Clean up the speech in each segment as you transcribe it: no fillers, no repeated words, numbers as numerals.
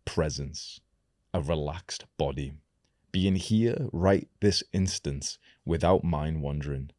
presence, a relaxed body, being here right this instant without mind wandering.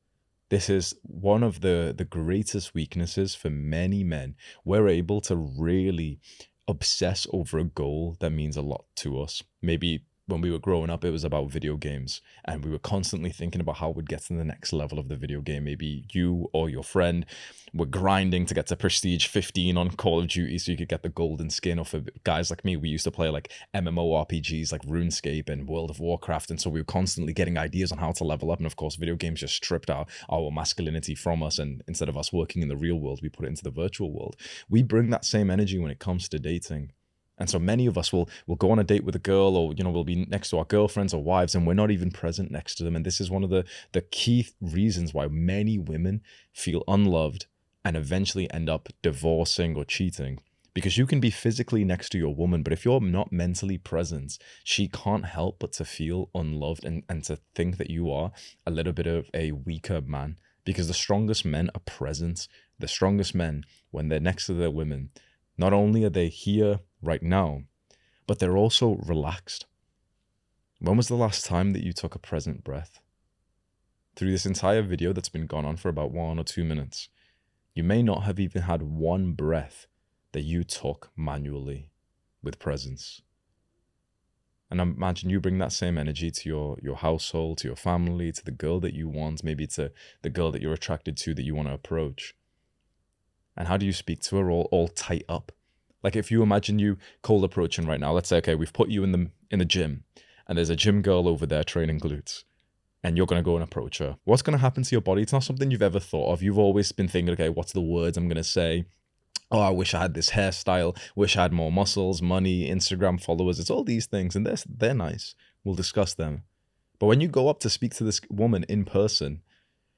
This is one of the greatest weaknesses for many men. We're able to really obsess over a goal that means a lot to us. Maybe when we were growing up, it was about video games, and we were constantly thinking about how we'd get to the next level of the video game. Maybe you or your friend were grinding to get to Prestige 15 on Call of Duty so you could get the golden skin. Or for guys like me, we used to play like MMORPGs like RuneScape and World of Warcraft, and so we were constantly getting ideas on how to level up. And of course, video games just stripped our masculinity from us, and instead of us working in the real world, we put it into the virtual world. We bring that same energy when it comes to dating. And so many of us will go on a date with a girl, or we'll be next to our girlfriends or wives, and we're not even present next to them. And this is one of the key reasons why many women feel unloved and eventually end up divorcing or cheating. Because you can be physically next to your woman, but if you're not mentally present, she can't help but to feel unloved and to think that you are a little bit of a weaker man. Because the strongest men are present. The strongest men, when they're next to their women, not only are they here right now, but they're also relaxed. When was the last time that you took a present breath? Through this entire video that's been gone on for about 1 or 2 minutes, you may not have even had one breath that you took manually with presence. And imagine you bring that same energy to your household, to your family, to the girl that you want, maybe to the girl that you're attracted to that you want to approach. And how do you speak to her all tight up? Like if you imagine you cold approaching right now, let's say, okay, we've put you in the gym, and there's a gym girl over there training glutes, and you're going to go and approach her. What's going to happen to your body? It's not something you've ever thought of. You've always been thinking, okay, what's the words I'm going to say? Oh, I wish I had this hairstyle, wish I had more muscles, money, Instagram followers. It's all these things, and they're nice. We'll discuss them. But when you go up to speak to this woman in person,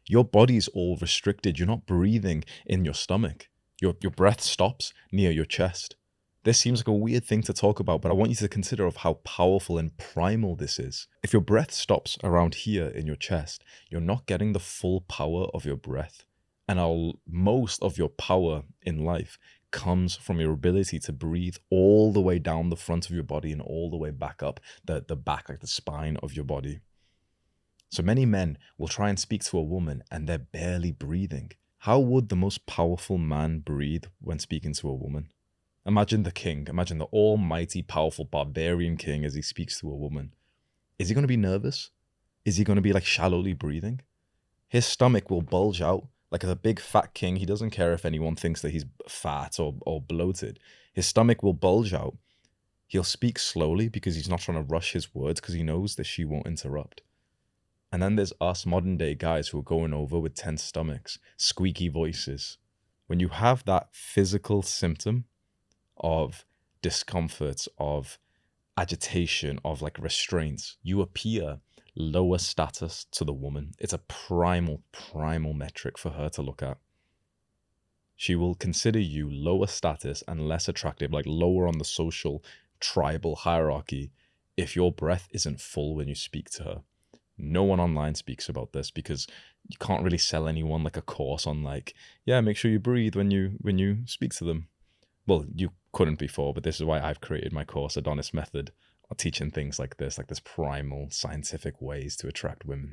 your body's all restricted. You're not breathing in your stomach. Your breath stops near your chest. This seems like a weird thing to talk about, but I want you to consider of how powerful and primal this is. If your breath stops around here in your chest, you're not getting the full power of your breath. And most of your power in life comes from your ability to breathe all the way down the front of your body and all the way back up the back, like the spine of your body. So many men will try and speak to a woman and they're barely breathing. How would the most powerful man breathe when speaking to a woman? Imagine the king, imagine the almighty powerful barbarian king as he speaks to a woman. Is he going to be nervous? Is he going to be like shallowly breathing? His stomach will bulge out like a big fat king. He doesn't care if anyone thinks that he's fat or bloated. His stomach will bulge out. He'll speak slowly because he's not trying to rush his words because he knows that she won't interrupt. And then there's us modern day guys who are going over with tense stomachs, squeaky voices. When you have that physical symptom of discomfort, of agitation, of like restraints, you appear lower status to the woman. It's a primal metric for her to look at. She will consider you lower status and less attractive, like lower on the social tribal hierarchy, if your breath isn't full when you speak to her. No one online speaks about this because you can't really sell anyone like a course on like, yeah, make sure you breathe when you speak to them. Well, you couldn't before, but this is why I've created my course, Adonis Method, teaching things like this primal scientific ways to attract women.